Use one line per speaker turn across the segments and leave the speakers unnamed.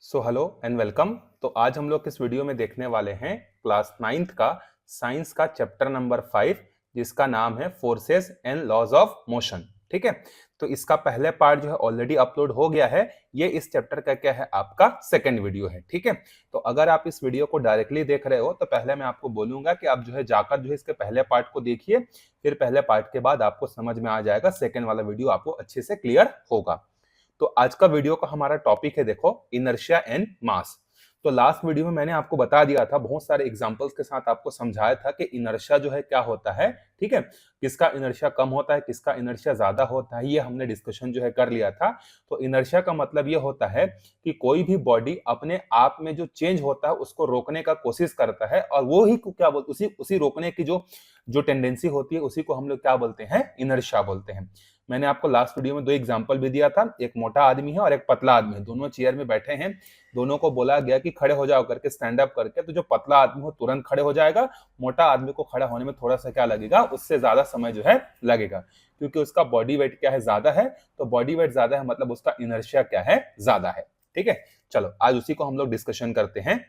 So hello and welcome. तो आज हम लोग इस वीडियो में देखने वाले हैं क्लास 9th का साइंस का चैप्टर नंबर 5 जिसका नाम है forces and laws of motion. ठीक है, तो इसका पहले पार्ट जो है ऑलरेडी अपलोड हो गया है। ये इस चैप्टर का क्या है, आपका सेकंड वीडियो है। ठीक है, तो अगर आप इस वीडियो को डायरेक्टली देख रहे हो तो पहले मैं आपको बोलूंगा कि आप जो है जाकर जो है इसके पहले पार्ट को देखिए, फिर पहले पार्ट के बाद आपको समझ में आ जाएगा, सेकेंड वाला वीडियो आपको अच्छे से क्लियर होगा। तो आज का वीडियो का हमारा टॉपिक है, देखो, इनर्शिया एंड मास। तो लास्ट वीडियो में मैंने आपको बता दिया था, बहुत सारे एग्जांपल्स के साथ आपको समझाया था कि इनर्शिया जो है क्या होता है। ठीक है, किसका इनर्शिया कम होता है, किसका इनर्शिया ज्यादा होता है, ये हमने डिस्कशन जो है कर लिया था। तो इनर्शिया का मतलब ये होता है कि कोई भी बॉडी अपने आप में जो चेंज होता है उसको रोकने का कोशिश करता है, और वो ही को क्या बोलते, उसी रोकने की जो जो टेंडेंसी होती है उसी को हम लोग क्या बोलते हैं, इनर्शिया बोलते हैं। मैंने आपको लास्ट वीडियो में दो एग्जांपल भी दिया था, एक मोटा आदमी है और एक पतला आदमी है, दोनों चेयर में बैठे हैं। दोनों को बोला गया कि खड़े हो जाओ करके, स्टैंड अप करके। तो जो पतला आदमी हो तुरंत खड़े हो जाएगा, मोटा आदमी को खड़ा होने में थोड़ा सा क्या लगेगा, उससे ज्यादा समय जो है लगेगा, क्योंकि उसका बॉडी वेट क्या है, ज्यादा है। तो बॉडी वेट ज्यादा है मतलब उसका इनर्शिया क्या है, ज्यादा है। ठीक है, चलो आज उसी को हम लोग डिस्कशन करते हैं।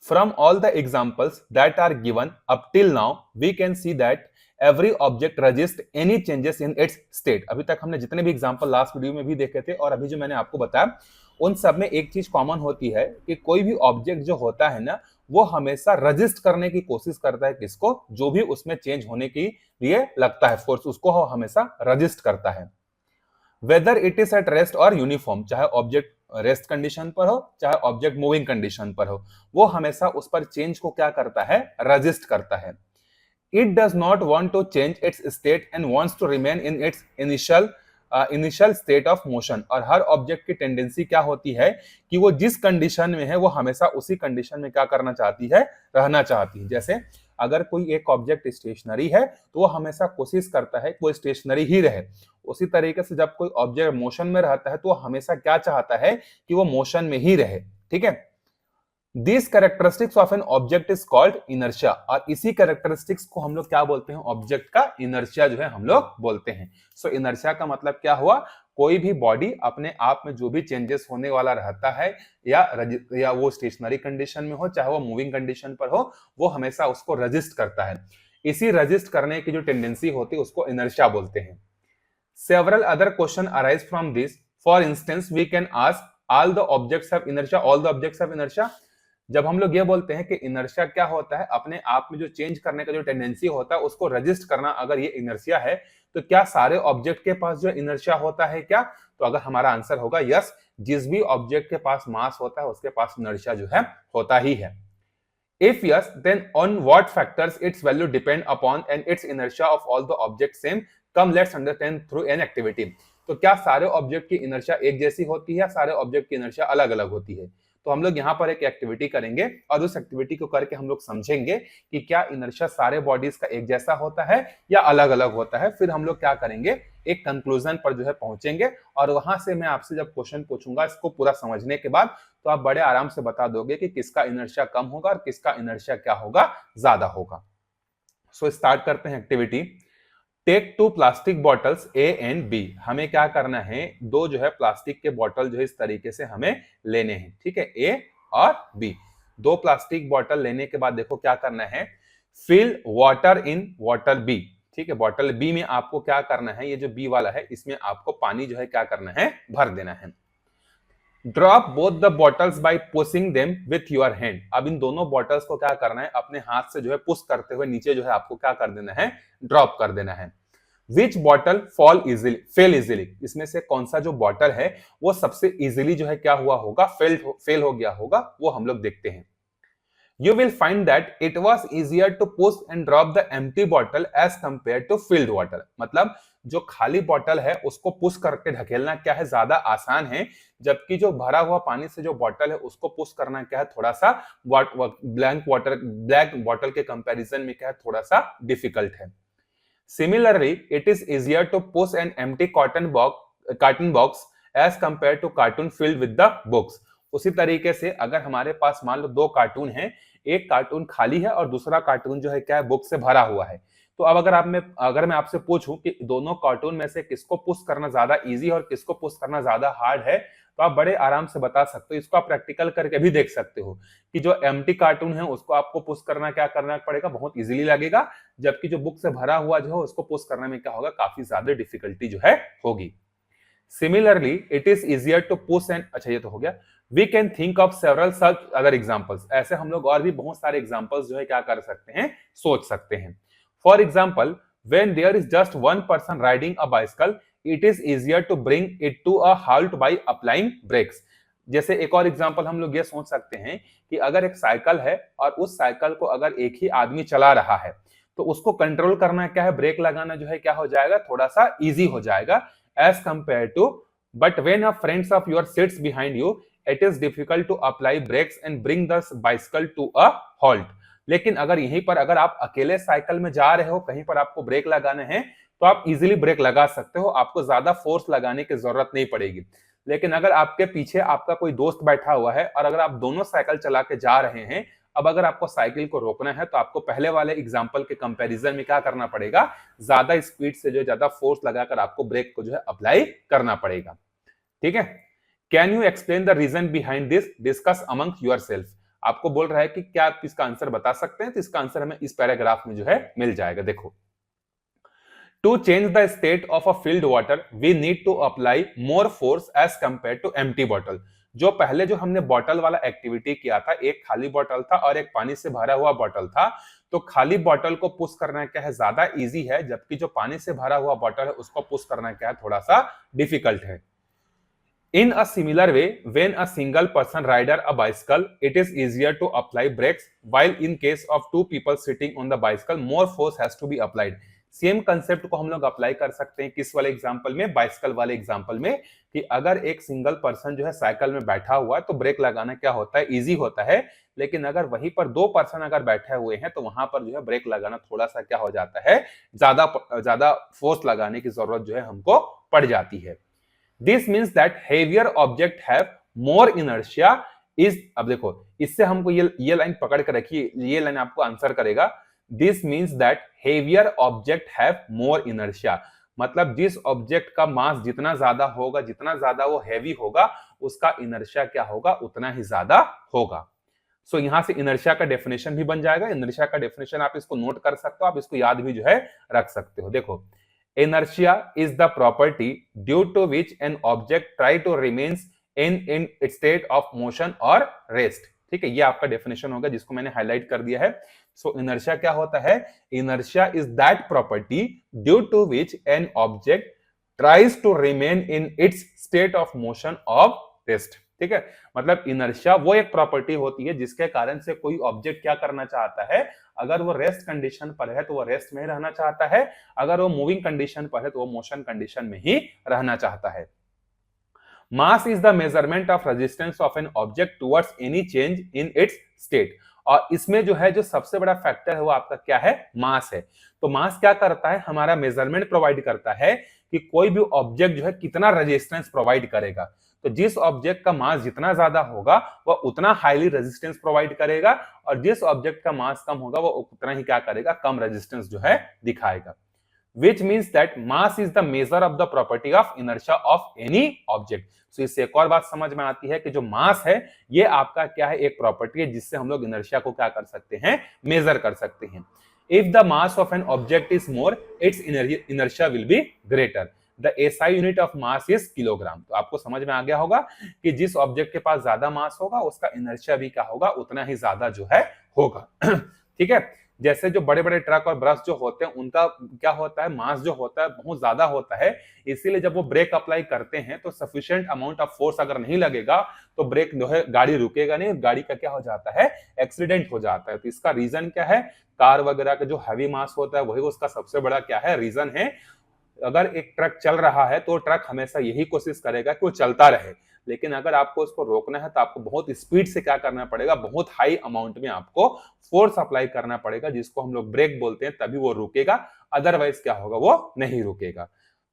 From all the examples that are given up till now, we can see that every object resists any changes in its state। अभी तक हमने जितने भी एग्जांपल लास्ट वीडियो में भी देखे थे और अभी जो मैंने आपको बताया, उन सब में एक चीज कॉमन होती है कि कोई भी ऑब्जेक्ट जो होता है ना, वो हमेशा रजिस्ट करने की कोशिश करता है। किसको? जो भी उसमें चेंज होने के लिए लगता है फोर्स, उसको वो हमेशा रजिस्ट करता है। Whether it is at rest और यूनिफॉर्म, चाहे ऑब्जेक्ट रेस्ट कंडीशन पर हो चाहे ऑब्जेक्ट मूविंग कंडीशन पर हो, वो हमेशा उस पर चेंज को क्या करता है, रजिस्ट करता है। It does not want to change its state and wants to remain in its initial state of motion. और हर ऑब्जेक्ट की टेंडेंसी क्या होती है कि वो जिस कंडीशन में है वो हमेशा उसी कंडीशन में क्या करना चाहती है, रहना चाहती है। जैसे अगर कोई एक ऑब्जेक्ट स्टेशनरी है तो वो हमेशा कोशिश करता है कि वो स्टेशनरी ही रहे। उसी तरीके से जब कोई ऑब्जेक्ट मोशन में रहता है तो वो हमेशा क्या चाहता है कि वो मोशन में ही रहे। ठीक है, this characteristics of an object is called inertia. और इसी कैरेक्टरिस्टिक्स को हम लोग क्या बोलते हैं, ऑब्जेक्ट का इनर्शिया जो है हम लोग बोलते हैं। सो इनर्शिया का मतलब क्या हुआ, कोई भी बॉडी अपने आप में जो भी चेंजेस होने वाला रहता है, या वो स्टेशनरी कंडीशन में हो चाहे वो मूविंग कंडीशन पर हो, वो हमेशा उसको रजिस्ट करता है। इसी रजिस्ट करने की जो टेंडेंसी होती है उसको इनर्शिया बोलते हैं। Several other questions arise from this. For instance, we can ask, all the objects have inertia, all the objects have inertia। जब हम लोग ये बोलते हैं कि इनर्शिया क्या होता है, अपने आप में जो चेंज करने का जो टेंडेंसी होता है उसको रजिस्ट करना, अगर ये इनर्शिया है तो क्या सारे ऑब्जेक्ट के पास जो इनर्शिया होता है क्या? तो अगर हमारा आंसर होगा यस, जिस भी ऑब्जेक्ट के पास मास होता है उसके पास इनर्शिया जो है होता ही है। If yes, then on what factors its value depend upon and its inertia of all the objects same? Come let's understand through an activity। तो क्या सारे ऑब्जेक्ट की इनर्शिया एक जैसी होती है, सारे ऑब्जेक्ट की इनर्शिया अलग अलग होती है? तो हम लोग यहाँ पर एक एक्टिविटी करेंगे और उस एक्टिविटी को करके हम लोग समझेंगे कि क्या इनर्शिया सारे बॉडीज का एक जैसा होता है या अलग अलग होता है। फिर हम लोग क्या करेंगे, एक कंक्लूजन पर जो है पहुंचेंगे, और वहां से मैं आपसे जब क्वेश्चन पूछूंगा इसको पूरा समझने के बाद, तो आप बड़े आराम से बता दोगे कि किसका इनर्शिया कम होगा और किसका इनर्शिया क्या होगा, ज्यादा होगा। सो स्टार्ट करते हैं activity. Take 2 plastic bottles A and B. हमें क्या करना है, दो जो है प्लास्टिक के बॉटल जो है इस तरीके से हमें लेने हैं। ठीक है, ए और बी, दो प्लास्टिक बॉटल लेने के बाद देखो क्या करना है, fill water in bottle B. ठीक है, बॉटल बी में आपको क्या करना है, ये जो बी वाला है इसमें आपको पानी जो है क्या करना है, भर देना है। Drop both the bottles bye pushing them with your hand. अब इन दोनों बॉटल्स को क्या करना है, अपने हाथ से जो है पुश करते हुए नीचे जो है आपको क्या कर देना है, ड्रॉप कर देना है। विच बॉटल फेल इजिली, इसमें से कौन सा जो बॉटल है वो सबसे इजिली जो है क्या हुआ होगा, फेल हो गया होगा, वो हम लोग देखते हैं। You will find that it was easier to push and drop the empty bottle as compared to filled water। मतलब जो खाली बॉटल है उसको पुश करके ढकेलना क्या है, ज्यादा आसान है, जबकि जो भरा हुआ पानी से जो बॉटल है उसको पुश करना क्या है, थोड़ा सा ब्लैक बॉटल के कंपैरिजन में क्या है, थोड़ा सा डिफिकल्ट है। Similarly, it is easier to push an empty carton box as compared to cartoon filled with the books। उसी तरीके से अगर हमारे पास मान लो दो कार्टून हैं, एक कार्टून खाली है और दूसरा कार्टून जो है क्या है, बुक से भरा हुआ है। तो अब अगर मैं आपसे पूछूं कि दोनों कार्टून में से किसको पुश करना ज्यादा इजी और किसको पुश करना ज्यादा हार्ड है, तो आप बड़े आराम से बता सकते हो। इसको आप प्रैक्टिकल करके भी देख सकते हो कि जो एम्प्टी कार्टून है उसको आपको पुश करना क्या करना पड़ेगा, बहुत इजीली लगेगा, जबकि जो बुक से भरा हुआ जो है उसको पुश करने में क्या होगा, काफी ज्यादा डिफिकल्टी जो है होगी। Similarly it is easier to push and, अच्छा ये तो हो गया। We can think of several such other examples, ऐसे हम लोग और भी बहुत सारे एग्जांपल्स जो है क्या कर सकते हैं, सोच सकते हैं। For example, when there is just one person riding a bicycle, it is easier to bring it to a halt by applying brakes. जैसे एक और एग्जांपल हम लोग ये सोच सकते हैं कि अगर एक साइकिल है और उस साइकिल को अगर एक ही आदमी चला रहा है, तो उसको कंट्रोल करना क्या है, ब्रेक लगाना जो है क्या हो जाएगा, थोड़ा सा इजी हो जाएगा as compared to, but when a friends of yours sits behind you, it is difficult to apply brakes and bring the bicycle to a halt। लेकिन अगर यहीं पर अगर आप अकेले साइकिल में जा रहे हो, कहीं पर आपको ब्रेक लगाने हैं, तो आप इजीली ब्रेक लगा सकते हो, आपको ज्यादा फोर्स लगाने की जरूरत नहीं पड़ेगी। लेकिन अगर आपके पीछे आपका कोई दोस्त बैठा हुआ है और अगर आप दोनों साइकिल चला के जा रहे हैं, अब अगर आपको साइकिल को रोकना है तो आपको पहले वाले एग्जांपल के कंपैरिजन में क्या करना पड़ेगा, ज्यादा स्पीड से जो ज्यादा फोर्स लगाकर आपको ब्रेक को जो है अप्लाई करना पड़ेगा। ठीक है, can you explain the reason behind this, discuss among yourself. आपको बोल रहा है कि क्या आप इसका आंसर बता सकते हैं, तो इसका आंसर हमें इस पैराग्राफ में जो है मिल जाएगा। देखो, to change the state of a filled water we need to apply more force as compare to empty bottle. जो पहले जो हमने बॉटल वाला एक्टिविटी किया था, एक खाली बॉटल था और एक पानी से भरा हुआ बॉटल था, तो खाली बॉटल को पुश करना क्या है, ज्यादा इजी है, जबकि जो पानी से भरा हुआ बॉटल है उसको पुश करना क्या है, थोड़ा सा डिफिकल्ट है। In a similar way, when a single person rider a bicycle, it is easier to apply brakes, while in case of two people sitting on the bicycle, more force has to be applied। Same concept को हम लोग apply कर सकते हैं किस वाले example में, bicycle वाले एग्जांपल में, कि अगर एक सिंगल पर्सन जो है साइकिल में बैठा हुआ है तो ब्रेक लगाना क्या होता है, इजी होता है। लेकिन अगर वहीं पर दो पर्सन अगर बैठे हुए हैं तो वहां पर जो है ब्रेक लगाना थोड़ा सा क्या हो जाता है, ज्यादा फोर्स लगाने की जरूरत जो है हमको पड़ जाती है। This means that heavier object have more inertia is, अब देखो इससे हमको ये लाइन पकड़ कर रखिए, ये लाइन आपको आंसर करेगा। This means that heavier object have more inertia, मतलब जिस ऑब्जेक्ट का मास जितना ज्यादा होगा, जितना ज्यादा वो हैवी होगा, उसका इनर्शिया क्या होगा, उतना ही ज्यादा होगा। सो यहां से इनर्शिया का डेफिनेशन भी बन जाएगा। इनर्शिया का डेफिनेशन आप इसको नोट कर सकते हो, आप इसको याद भी जो है रख सकते हो। देखो, inertia is the property due to which an object try to remains in its state of motion or rest। ठीक है, ये आपका डेफिनेशन होगा जिसको मैंने हाईलाइट कर दिया है। सो इनर्शिया क्या होता है, inertia is that property due to which an object tries to remain in its state of motion of rest. ठीक है, मतलब इनर्शिया वो एक प्रॉपर्टी होती है जिसके कारण से कोई ऑब्जेक्ट क्या करना चाहता है, अगर वो रेस्ट कंडीशन पर है तो वो रेस्ट में ही रहना चाहता है, अगर वो मूविंग कंडीशन पर है तो वो मोशन कंडीशन में ही रहना चाहता है। Mass is the measurement of resistance of an object towards any change in its state. और इसमें जो है जो सबसे बड़ा फैक्टर है वो आपका क्या है, मास है। तो मास क्या करता है, हमारा मेजरमेंट प्रोवाइड करता है कि कोई भी ऑब्जेक्ट जो है कितना रेजिस्टेंस प्रोवाइड करेगा। तो जिस ऑब्जेक्ट का मास जितना ज्यादा होगा वह उतना हाईली रेजिस्टेंस प्रोवाइड करेगा, और जिस ऑब्जेक्ट का मास कम होगा वो उतना ही क्या करेगा, कम रेजिस्टेंस जो है दिखाएगा। which means that mass is the measure of the property of inertia of any object। so इससे एक और बात समझ में आती है कि जो मास है ये आपका क्या है, एक प्रॉपर्टी है जिससे हम लोग इनर्शिया को क्या कर सकते हैं, मेजर कर सकते हैं। if the mass of an object is more, its inertia will be greater। The SI unit of mass is kilogram. तो आपको समझ में आ गया होगा कि जिस ऑब्जेक्ट के पास ज्यादा मास होगा उसका इनर्शिया भी क्या होगा, उतना ही ज्यादा जो है होगा। ठीक है, जैसे जो बड़े बड़े ट्रक और बस जो होते हैं उनका क्या होता है, मास जो होता है बहुत ज्यादा होता है, इसीलिए जब वो ब्रेक अप्लाई करते हैं तो सफिशिएंट अमाउंट ऑफ फोर्स अगर नहीं लगेगा तो ब्रेक जो है, गाड़ी रुकेगा नहीं, गाड़ी का क्या हो जाता है, एक्सीडेंट हो जाता है। तो इसका रीजन क्या है, कार वगैरह का जो हैवी मास होता है वही उसका सबसे बड़ा क्या है, रीजन है। अगर एक ट्रक चल रहा है तो ट्रक हमेशा यही कोशिश करेगा कि वो चलता रहे, लेकिन अगर आपको उसको रोकना है तो आपको बहुत स्पीड से क्या करना पड़ेगा, बहुत हाई अमाउंट में आपको फोर्स अप्लाई करना पड़ेगा, जिसको हम लोग ब्रेक बोलते हैं, तभी वो रुकेगा, अदरवाइज क्या होगा, वो नहीं रुकेगा।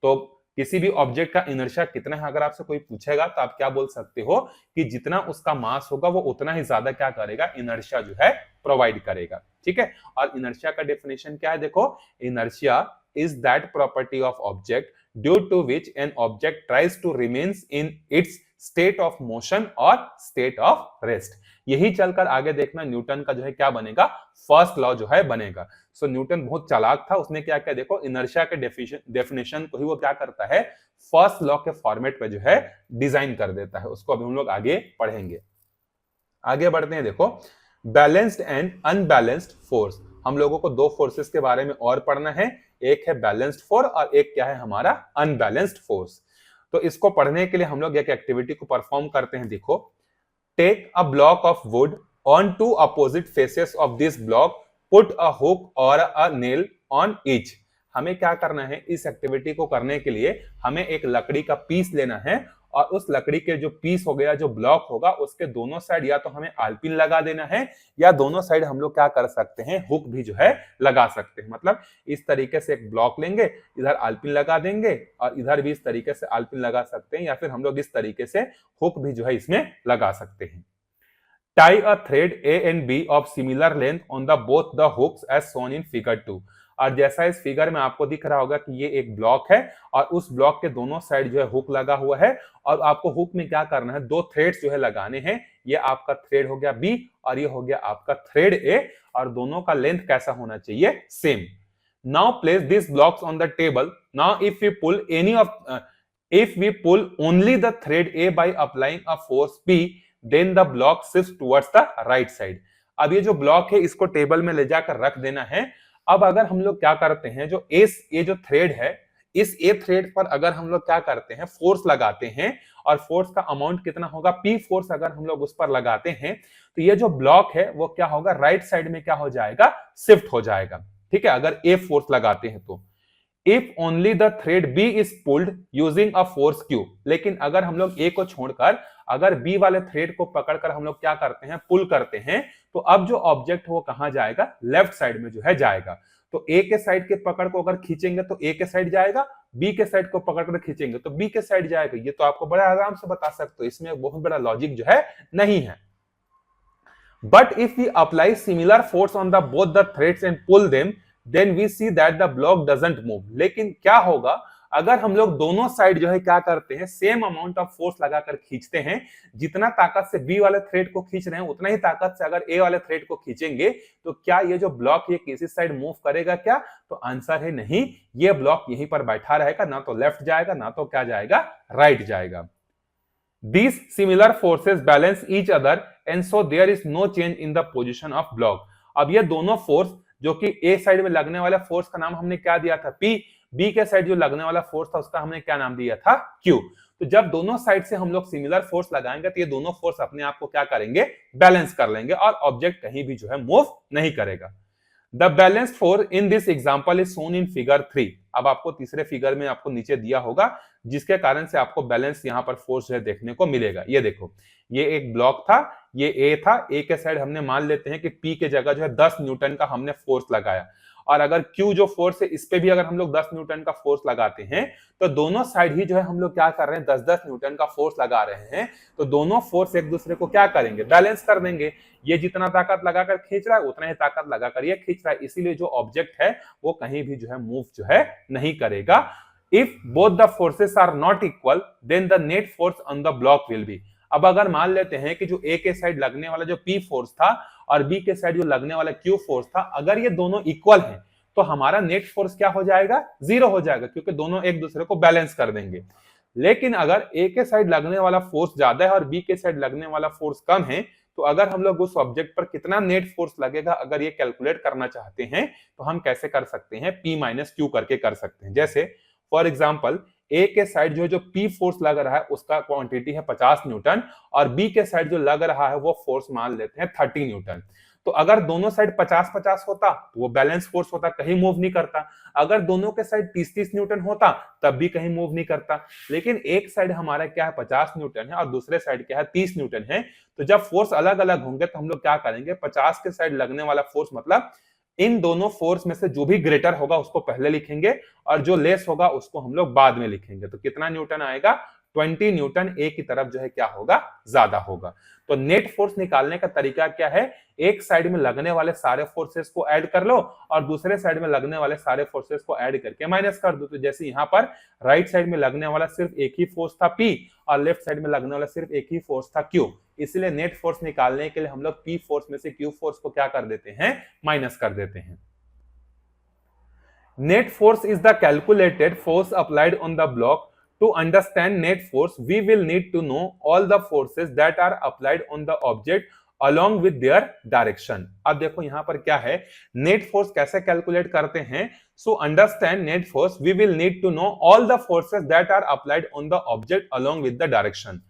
तो किसी भी ऑब्जेक्ट का इनर्शिया कितना है अगर आपसे कोई पूछेगा तो आप क्या बोल सकते हो कि जितना उसका मास होगा वो उतना ही ज्यादा क्या करेगा, इनर्शिया जो है प्रोवाइड करेगा। ठीक है, और इनर्शिया का डेफिनेशन क्या है, देखो, inertia is that property of object due to which an object tries to remains in its state of motion और स्टेट ऑफ रेस्ट। यही चलकर आगे देखना न्यूटन का जो है क्या बनेगा, फर्स्ट लॉ जो है बनेगा। सो न्यूटन बहुत चालाक था, उसने क्या किया देखो, इनर्शिया के डेफिनेशन को ही वो क्या करता है, फर्स्ट लॉ के फॉर्मेट पे जो है डिजाइन कर देता है। उसको अभी हम लोग आगे पढ़ेंगे। आगे बढ़ते हैं, देखो बैलेंस्ड एंड अनबैलेंस्ड फोर्स। हम लोगों को दो फोर्सेस के बारे में और पढ़ना है, एक है बैलेंस्ड फोर्स और एक क्या है हमारा अनबैलेंस्ड फोर्स। तो इसको पढ़ने के लिए हम लोग एक एक्टिविटी को परफॉर्म करते हैं। देखो, take a block of wood on two opposite faces of this block, put a hook और अ नेल ऑन ईच। हमें क्या करना है, इस एक्टिविटी को करने के लिए हमें एक लकड़ी का पीस लेना है और उस लकड़ी के जो पीस हो गया, जो ब्लॉक होगा, उसके दोनों साइड या तो हमें आलपिन लगा देना है या दोनों साइड हम लोग क्या कर सकते हैं, हुक भी जो है लगा सकते हैं। मतलब इस तरीके से एक ब्लॉक लेंगे, इधर आलपिन लगा देंगे और इधर भी इस तरीके से आलपिन लगा सकते हैं, या फिर हम लोग इस तरीके से हुक भी जो है इसमें लगा सकते हैं। Tie a thread A and B of similar length on the both the hooks as shown in figure 2। और जैसा इस फिगर में आपको दिख रहा होगा कि ये एक ब्लॉक है और उस ब्लॉक के दोनों साइड जो है हुक लगा हुआ है और आपको हुक में क्या करना है, दो थ्रेड्स जो है लगाने हैं। ये आपका थ्रेड हो गया बी और ये हो गया आपका थ्रेड ए, और दोनों का लेंथ कैसा होना चाहिए, same. Now place this blocks on the table. Now if we pull only the thread A by applying a force P, then the block shifts towards the right side। अब ये जो block है इसको table में ले जाकर रख देना है। अब अगर हम लोग क्या करते हैं, जो ये जो थ्रेड है, इस ए थ्रेड पर अगर हम लोग क्या करते हैं, फोर्स लगाते हैं, और फोर्स का अमाउंट कितना होगा, पी फोर्स अगर हम लोग उस पर लगाते हैं, तो ये जो ब्लॉक है वो क्या होगा, राइट साइड में क्या हो जाएगा, शिफ्ट हो जाएगा। ठीक है, अगर ए फोर्स लगाते हैं तो If only the thread B is pulled using a force Q। लेकिन अगर हम लोग A को छोड़कर अगर B वाले थ्रेड को पकड़कर हम लोग क्या करते हैं, पुल करते हैं, तो अब जो ऑब्जेक्ट वो कहां जाएगा, लेफ्ट साइड में जो है जाएगा। तो A के साइड के पकड़ को अगर खींचेंगे तो A के साइड जाएगा, B के साइड को पकड़कर खींचेंगे तो B के साइड जाएगा। ये तो आपको बड़ा आराम से बता सकते हो, इसमें बहुत बड़ा लॉजिक जो है नहीं है। But if we apply similar force on the both the threads and pull them, then we see that the block doesn't move। लेकिन क्या होगा अगर हम लोग दोनों साइड जो है क्या करते हैं, सेम अमाउंट ऑफ फोर्स लगाकर खींचते हैं, जितना ताकत से बी वाले थ्रेड को खींच रहे हैं उतना ही ताकत से अगर ए वाले थ्रेड को खींचेंगे, तो क्या ये जो ब्लॉक ये किसी साइड मूव करेगा क्या? तो आंसर है नहीं, ये ब्लॉक यहीं पर बैठा रहेगा, ना तो लेफ्ट जाएगा ना तो क्या जाएगा, राइट जाएगा। These similar forces balance each other and so there is no change in the position of block। अब ये दोनों फोर्स जो कि ए साइड में लगने वाला फोर्स का नाम हमने क्या दिया था, पी, बी के साइड जो लगने वाला फोर्स था उसका हमने क्या नाम दिया था, क्यू। तो जब दोनों साइड से हम लोग सिमिलर फोर्स लगाएंगे तो ये दोनों फोर्स अपने आप को क्या करेंगे, बैलेंस कर लेंगे और ऑब्जेक्ट कहीं भी जो है मूव नहीं करेगा। The balanced force in this example is shown in figure 3। अब आपको तीसरे फिगर में आपको नीचे दिया होगा, जिसके कारण से आपको बैलेंस यहां पर फोर्स जो है देखने को मिलेगा। ये देखो, ये एक ब्लॉक था, ये ए था, ए के साइड हमने मान लेते हैं कि पी के जगह जो है 10 न्यूटन का हमने फोर्स लगाया, और अगर क्यू जो फोर्स है इस पे भी अगर हम लोग 10 न्यूटन का फोर्स लगाते हैं, तो दोनों साइड ही जो है हम लोग क्या कर रहे हैं, 10-10 न्यूटन का फोर्स लगा रहे हैं, तो दोनों फोर्स एक दूसरे को क्या करेंगे, बैलेंस कर देंगे। ये जितना ताकत लगाकर खींच रहा है उतना ही ताकत लगाकर ये खींच रहा है, इसीलिए जो ऑब्जेक्ट है वो कहीं भी जो है मूव जो है नहीं करेगा। If both the forces are not equal then the net force on the block will be. अब अगर मान लेते हैं कि जो ए के साइड लगने वाला जो पी फोर्स था और बी के साइड जो लगने वाला क्यू फोर्स था, अगर ये दोनों इक्वल हैं तो हमारा नेट फोर्स क्या हो जाएगा, 0 हो जाएगा, क्योंकि दोनों एक दूसरे को बैलेंस कर देंगे। लेकिन अगर ए के साइड लगने वाला फोर्स ज्यादा है और बी के साइड लगने वाला फोर्स कम है, तो अगर हम लोग उस ऑब्जेक्ट पर कितना नेट फोर्स लगेगा अगर ये कैलकुलेट करना चाहते हैं, तो हम कैसे कर सकते हैं, P माइनस क्यू करके कर सकते हैं। जैसे फॉर एग्जाम्पल ए के साइड जो पी फोर्स लग रहा है उसका क्वांटिटी है 50 न्यूटन और बी के साइड जो लग रहा है वो फोर्स मान लेते हैं 30 न्यूटन। तो अगर दोनों साइड 50-50 होता तो वो बैलेंस फोर्स होता, कहीं मूव नहीं करता। अगर दोनों के साइड 30-30 न्यूटन होता तब भी कहीं मूव नहीं करता। लेकिन एक साइड हमारा क्या है 50 न्यूटन है और दूसरे साइड क्या है 30 न्यूटन है। तो जब फोर्स अलग अलग होंगे तो हम लोग क्या करेंगे, 50 के साइड लगने वाला फोर्स मतलब इन दोनों फोर्स में से जो भी ग्रेटर होगा उसको पहले लिखेंगे और जो लेस होगा उसको हम लोग बाद में लिखेंगे। तो कितना न्यूटन आएगा, 20 न्यूटन ए की तरफ जो है क्या होगा, ज्यादा होगा। तो नेट फोर्स निकालने का तरीका क्या है, एक साइड में लगने वाले सारे फोर्सेस को ऐड कर लो और दूसरे साइड में लगने वाले सारे फोर्सेस को ऐड करके माइनस कर दो। तो जैसे यहाँ पर राइट साइड में लगने वाला सिर्फ एक ही फोर्स था P और लेफ्ट साइड में लगने वाला सिर्फ एक ही फोर्स था Q, इसलिए नेट फोर्स निकालने के लिए हम लोग P फोर्स में से Q फोर्स को क्या कर देते हैं, माइनस कर देते हैं। Net force is the calculated force applied on the block. To understand net force, we will need to know all the forces that are applied on the object along with their direction. अब देखो यहाँ पर क्या है, net force कैसे calculate करते हैं। So understand net force, we will need to know all the forces that are applied on the object along with the direction.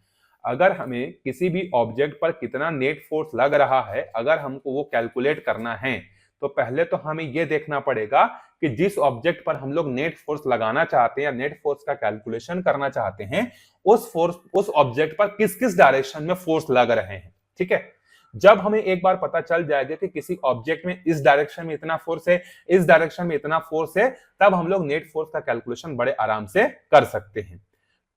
अगर हमें किसी भी ऑब्जेक्ट पर कितना नेट फोर्स लग रहा है, अगर हमको वो कैलकुलेट करना है, तो पहले तो हमें ये देखना पड़ेगा कि जिस ऑब्जेक्ट पर हम लोग नेट फोर्स लगाना चाहते हैं या नेट फोर्स का कैलकुलेशन करना चाहते हैं, उस ऑब्जेक्ट पर किस किस डायरेक्शन में फोर्स लग रहे हैं। ठीक है, जब हमें एक बार पता चल जाएगा कि किसी ऑब्जेक्ट में इस डायरेक्शन में इतना फोर्स है, इस डायरेक्शन में इतना फोर्स है, तब हम लोग नेट फोर्स का कैलकुलेशन बड़े आराम से कर सकते हैं।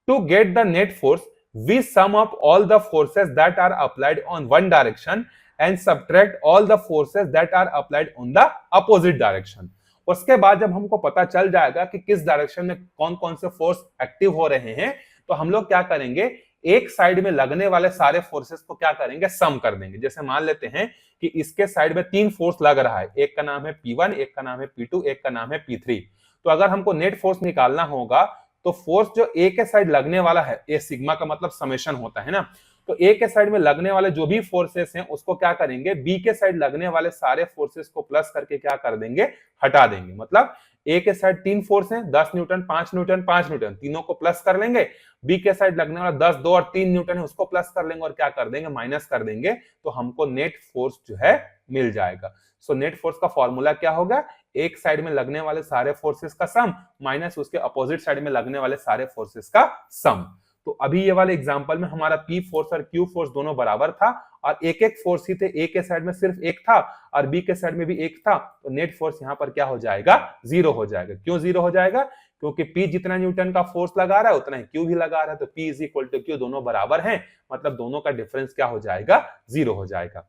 To get the net force, we sum up all the forces that are applied on one direction and subtract all the forces that are applied on the opposite direction. उसके बाद जब हमको पता चल जाएगा कि किस डायरेक्शन में कौन कौन से फोर्स एक्टिव हो रहे हैं, तो हम लोग क्या करेंगे, एक साइड में लगने वाले सारे फोर्सेस को क्या करेंगे, सम कर देंगे। जैसे मान लेते हैं कि इसके साइड में 3 फोर्स लग रहा है, एक का नाम है P1, एक का नाम है P2, एक का नाम है P3। तो अगर हमको नेट फोर्स निकालना होगा, तो फोर्स जो ए के साइड लगने वाला है, ए सिग्मा का मतलब समेशन होता है ना, तो ए के साइड में लगने वाले जो भी फोर्सेस हैं उसको क्या करेंगे, बी के साइड लगने वाले सारे फोर्सेस को प्लस करके क्या कर देंगे, हटा देंगे। मतलब ए के साइड 3 फोर्स हैं, 10 न्यूटन, 5 न्यूटन, 5 न्यूटन, तीनों को प्लस कर लेंगे। बी के साइड लगने वाला 10, 2 और 3 न्यूटन है, उसको प्लस कर लेंगे और क्या कर देंगे, माइनस कर देंगे। तो हमको नेट फोर्स जो है मिल जाएगा। सो नेट फोर्स का फॉर्मूला क्या होगा, एक साइड में लगने वाले सारे फोर्सेस का सम माइनस उसके अपोजिट साइड में लगने वाले सारे फोर्सेस का सम। तो अभी ये वाले एग्जांपल में हमारा P फोर्स और Q फोर्स दोनों बराबर था और एक एक फोर्स ही थे, ए के साइड में सिर्फ एक था और बी के साइड में भी एक था। तो नेट फोर्स यहाँ पर क्या हो जाएगा, 0 हो जाएगा। क्यों 0 हो जाएगा, क्योंकि P जितना न्यूटन का फोर्स लगा रहा है उतना ही Q भी लगा रहा है। तो P is equal to Q, दोनों बराबर हैं, मतलब दोनों का डिफरेंस क्या हो जाएगा, 0 हो जाएगा।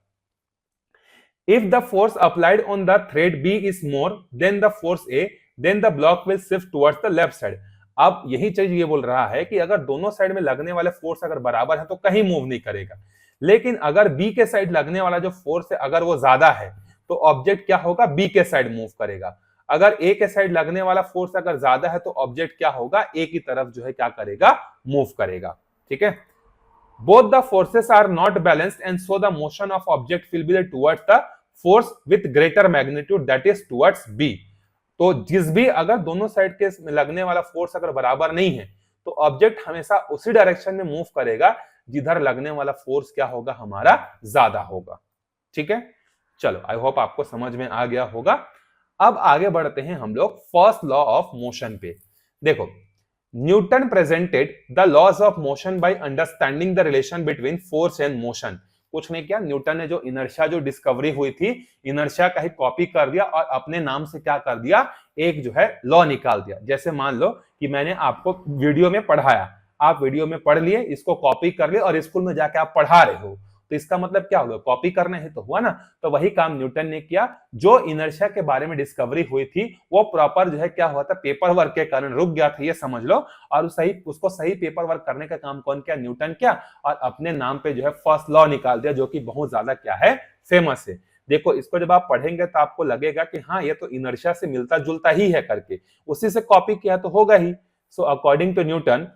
If the force applied on the thread B is more than the force A, then the block will shift towards the left side. अब यही चीज ये बोल रहा है कि अगर दोनों साइड में लगने वाले फोर्स अगर बराबर है तो कहीं मूव नहीं करेगा, लेकिन अगर बी के साइड लगने वाला जो फोर्स है अगर वो ज्यादा है तो ऑब्जेक्ट क्या होगा, बी के साइड मूव करेगा। अगर ए के साइड लगने वाला फोर्स अगर ज्यादा है तो ऑब्जेक्ट क्या होगा, ए की तरफ जो है क्या करेगा, मूव करेगा। ठीक है, both the forces are not balanced and so the motion of object will be towards the force with greater magnitude, that is towards B. तो जिस भी अगर दोनों साइड के लगने वाला फोर्स अगर बराबर नहीं है तो ऑब्जेक्ट हमेशा उसी डायरेक्शन में मूव करेगा जिधर लगने वाला फोर्स क्या होगा, हमारा ज्यादा होगा। ठीक है, चलो आई होप आपको समझ में आ गया होगा। अब आगे बढ़ते हैं हम लोग फर्स्ट लॉ ऑफ मोशन पे। देखो, Newton presented the laws of motion by understanding the relation between force and motion. कुछ नहीं किया, न्यूटन ने जो इनर्शिया जो डिस्कवरी हुई थी, इनर्शिया का ही कॉपी कर दिया और अपने नाम से क्या कर दिया, एक जो है लॉ निकाल दिया। जैसे मान लो कि मैंने आपको वीडियो में पढ़ाया, आप वीडियो में पढ़ लिए, इसको कॉपी कर लिए और स्कूल में जाके आप पढ़ा रहे हो, तो इसका मतलब क्या होगा, कॉपी करना है तो हुआ ना। तो वही काम न्यूटन ने किया। जो इनर्शिया के बारे में डिस्कवरी हुई थी वो प्रॉपर जो है क्या हुआ था, पेपर वर्क के कारण रुक गया था, ये समझ लो। और उसको सही पेपर वर्क करने का काम कौन किया, न्यूटन किया, और अपने नाम पे जो है फर्स्ट लॉ निकाल दिया, जो कि बहुत ज्यादा क्या है, फेमस है। देखो, इसको जब आप पढ़ेंगे तो आपको लगेगा कि हाँ ये तो इनर्शिया से मिलता जुलता ही है, करके उसी से कॉपी किया तो होगा ही। So according to Newton,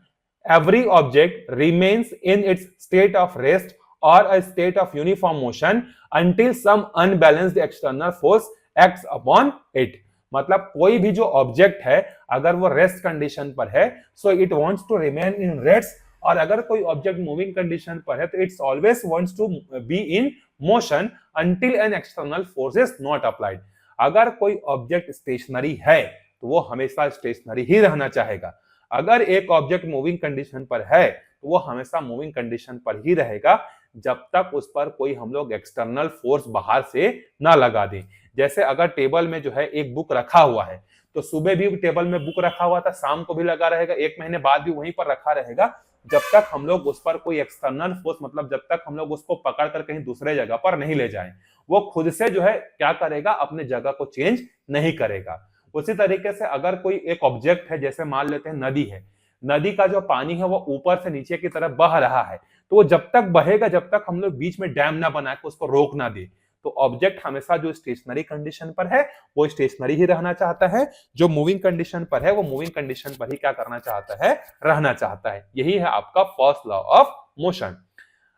every object remains in its state of rest or a state of uniform motion until some unbalanced external force acts upon it. मतलब कोई भी जो ऑब्जेक्ट है अगर वो रेस्ट कंडीशन पर है, so it wants to remain in rest, और अगर कोई ऑब्जेक्ट मूविंग कंडीशन पर है तो its always wants to be in motion until an external force is not applied. अगर कोई ऑब्जेक्ट स्टेशनरी है तो वो हमेशा स्टेशनरी ही रहना चाहेगा। अगर एक ऑब्जेक्ट मूविंग कंडीशन पर है तो वो हमेशा मूविंग कंडीशन पर ही रहेगा जब तक उस पर कोई हम लोग एक्सटर्नल फोर्स बाहर से ना लगा दें। जैसे अगर टेबल में जो है एक बुक रखा हुआ है तो सुबह भी टेबल में बुक रखा हुआ था, शाम को भी लगा रहेगा, 1 महीने बाद भी वहीं पर रखा रहेगा। जब तक हम लोग उस पर कोई एक्सटर्नल फोर्स, मतलब जब तक हम लोग उसको पकड़ कर कहीं दूसरे जगह पर नहीं ले जाएं, वो खुद से जो है क्या करेगा, अपने जगह को चेंज नहीं करेगा। उसी तरीके से अगर कोई एक ऑब्जेक्ट है, जैसे मान लेते हैं नदी है, नदी का जो पानी है वो ऊपर से नीचे की तरफ बह रहा है, तो वो जब तक बहेगा, जब तक हम लोग बीच में डैम ना बना के उसको रोक ना दे, तो ऑब्जेक्ट हमेशा जो स्टेशनरी कंडीशन पर है वो स्टेशनरी ही रहना चाहता है, जो मूविंग कंडीशन पर है वो मूविंग कंडीशन पर ही क्या करना चाहता है, रहना चाहता है। यही है आपका फर्स्ट लॉ ऑफ मोशन।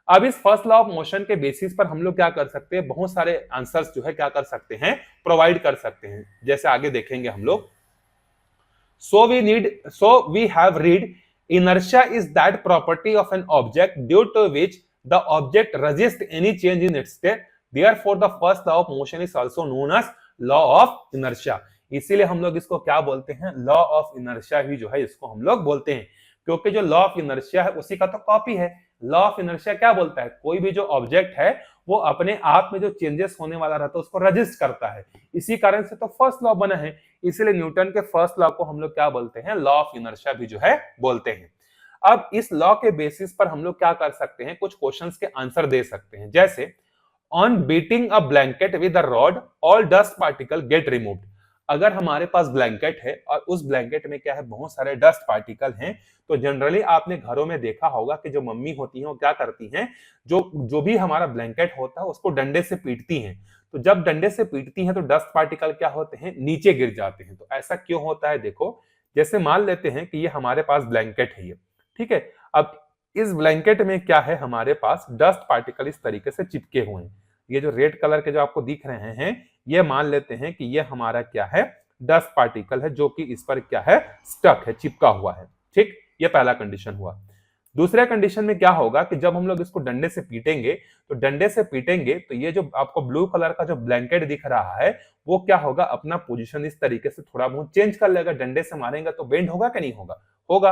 अब इस फर्स्ट लॉ ऑफ मोशन के बेसिस पर हम लोग क्या कर सकते हैं, बहुत सारे आंसर्स जो है क्या कर सकते हैं, प्रोवाइड कर सकते हैं, जैसे आगे देखेंगे हम लोग। So we have read inertia is that property of an object due to which the object resists any change in its state. Therefore, the first law of motion is also known as law of inertia. इसीलिए हम लोग इसको क्या बोलते हैं, law of inertia ही जो है इसको हम लोग बोलते हैं, क्योंकि जो लॉ ऑफ इनर्शिया है उसी का तो कॉपी है। लॉ ऑफ इनर्शिया क्या बोलता है, कोई भी जो ऑब्जेक्ट है वो अपने आप में जो चेंजेस होने वाला रहता है उसको रजिस्ट करता है, इसी कारण से तो फर्स्ट लॉ बना है। इसीलिए न्यूटन के फर्स्ट लॉ को हम लोग क्या बोलते हैं, लॉ ऑफ इनर्शिया भी जो है बोलते हैं। अब इस लॉ के बेसिस पर हम लोग क्या कर सकते हैं, कुछ क्वेश्चंस के आंसर दे सकते हैं, जैसे on beating a blanket with a rod all dust particle gate removed. अगर हमारे पास ब्लैंकेट है और उस ब्लैंकेट में क्या है, बहुत सारे डस्ट पार्टिकल हैं, तो जनरली आपने घरों में देखा होगा कि जो मम्मी होती हैं वो क्या करती हैं, जो भी हमारा ब्लैंकेट होता है उसको डंडे से पीटती हैं। तो जब डंडे से पीटती हैं तो डस्ट पार्टिकल क्या होते हैं, नीचे गिर जाते हैं। तो ऐसा क्यों होता है, देखो जैसे मान लेते हैं कि ये हमारे पास ब्लैंकेट है, ये ठीक है। अब इस ब्लैंकेट में क्या है, हमारे पास डस्ट पार्टिकल इस तरीके से चिपके हुए हैं। ये जो रेड कलर के जो आपको दिख रहे हैं, ये मान लेते हैं कि ये हमारा क्या है, डस्ट पार्टिकल है, जो कि इस पर क्या है, स्टक है, चिपका हुआ है, ठीक। ये पहला कंडीशन हुआ। दूसरे कंडीशन में क्या होगा कि जब हम लोग इसको डंडे से पीटेंगे, तो ये जो आपको ब्लू कलर का जो ब्लैंकेट दिख रहा है वो क्या होगा, अपना पोजीशन इस तरीके से थोड़ा बहुत चेंज कर लेगा। डंडे से मारेंगे तो बेंड होगा कि नहीं होगा, होगा।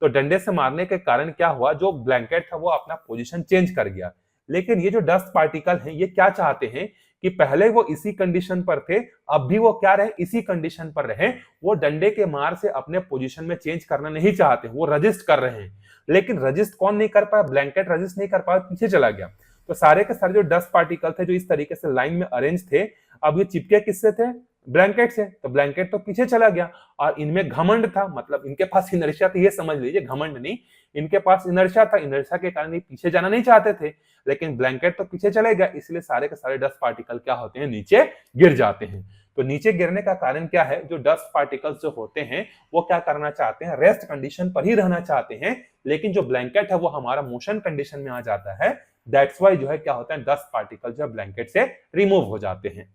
तो डंडे से मारने के कारण क्या हुआ, जो ब्लैंकेट था वो अपना पोजीशन चेंज कर गया। लेकिन ये जो डस्ट पार्टिकल हैं ये क्या चाहते हैं कि पहले वो इसी कंडीशन पर थे, अब भी वो क्या रहे, इसी कंडीशन पर रहे। वो डंडे के मार से अपने पोजीशन में चेंज करना नहीं चाहते, वो रजिस्ट कर रहे हैं। लेकिन रजिस्ट कौन नहीं कर पाया, ब्लैंकेट रजिस्ट नहीं कर पाया, पीछे चला गया। तो सारे के सारे जो डस्ट पार्टिकल थे जो इस तरीके से लाइन में अरेंज थे, अब ये चिपके किससे थे, ब्लैंकेट से। तो ब्लैंकेट तो पीछे चला गया और इनमें घमंड था, मतलब इनके पास इनर्शिया था, ये समझ लीजिए, घमंड नहीं, इनके पास इनर्शिया था। इनर्शिया के कारण ये पीछे जाना नहीं चाहते थे, लेकिन ब्लैंकेट तो पीछे चले गया, इसलिए सारे के सारे डस्ट पार्टिकल क्या होते हैं, नीचे गिर जाते हैं। तो नीचे गिरने का कारण क्या है, जो डस्ट पार्टिकल्स जो होते हैं वो क्या करना चाहते हैं, रेस्ट कंडीशन पर ही रहना चाहते हैं। लेकिन जो ब्लैंकेट है वो हमारा मोशन कंडीशन में आ जाता है, दैट्स वाई जो है क्या होता है, डस्ट पार्टिकल जो ब्लैंकेट से रिमूव हो जाते हैं।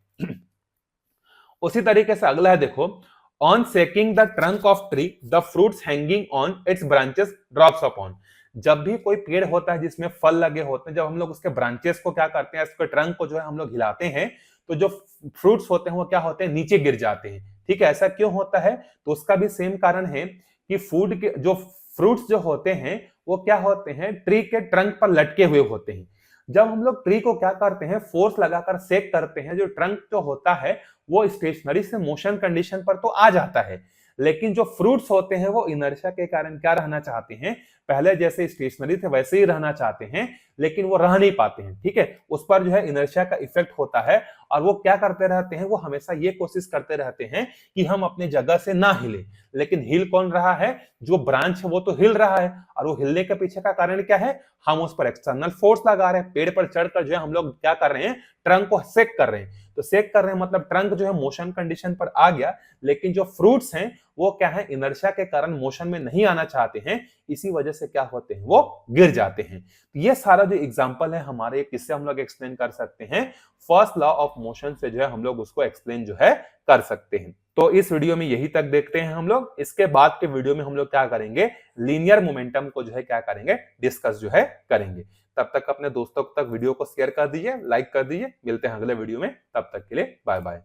उसी तरीके से अगला है, देखो, on shaking the trunk of tree the fruits hanging on its branches drops upon. जब भी कोई पेड़ होता है जिसमें फल लगे होते हैं, जब हम लोग उसके ब्रांचेस को क्या करते हैं, उसके ट्रंक को जो है हम लोग हिलाते हैं, तो जो फ्रूट्स होते हैं वो क्या होते हैं, नीचे गिर जाते हैं, ठीक है। ऐसा क्यों होता है, तो उसका भी सेम कारण है कि फूड के जो फ्रूट्स जो होते हैं वो क्या होते हैं, ट्री के ट्रंक पर लटके हुए होते हैं। जब हम लोग ट्री को क्या करते हैं, फोर्स लगाकर सेक करते हैं, जो ट्रंक जो होता है वो स्टेशनरी से मोशन कंडीशन पर तो आ जाता है, लेकिन जो फ्रूट्स होते हैं वो इनर्शिया के कारण क्या रहना चाहते हैं, पहले जैसे स्टेशनरी थे वैसे ही रहना चाहते हैं, लेकिन वो रह नहीं पाते हैं, ठीक है। उस पर जो है इनर्शिया का इफेक्ट होता है और वो क्या करते रहते हैं, वो हमेशा ये कोशिश करते रहते हैं कि हम अपने जगह से ना हिले। लेकिन हिल कौन रहा है, जो ब्रांच है वो तो हिल रहा है, और वो हिलने के पीछे का कारण क्या है, हम उस पर एक्सटर्नल फोर्स लगा रहे हैं। पेड़ पर चढ़कर जो है हम लोग क्या कर रहे हैं, ट्रंक को सेक कर रहे हैं। तो सेक कर रहे हैं मतलब ट्रंक जो है मोशन कंडीशन पर आ गया, लेकिन जो फ्रूट्स हैं वो क्या है, इनर्शिया के कारण मोशन में नहीं आना चाहते हैं, इसी वजह से क्या होते हैं, वो गिर जाते हैं। तो ये सारा जो एग्जांपल है हमारे, किससे हम लोग एक्सप्लेन कर सकते हैं, फर्स्ट लॉ ऑफ मोशन से जो है हम लोग उसको एक्सप्लेन जो है कर सकते हैं। तो इस वीडियो में यही तक देखते हैं हम लोग। इसके बाद के वीडियो में हम लोग क्या करेंगे, लीनियर मोमेंटम को जो है क्या करेंगे, डिस्कस जो है करेंगे। तब तक अपने दोस्तों तक वीडियो को शेयर कर दीजिए, लाइक कर दीजिए। मिलते हैं अगले वीडियो में, तब तक के लिए बाय बाय।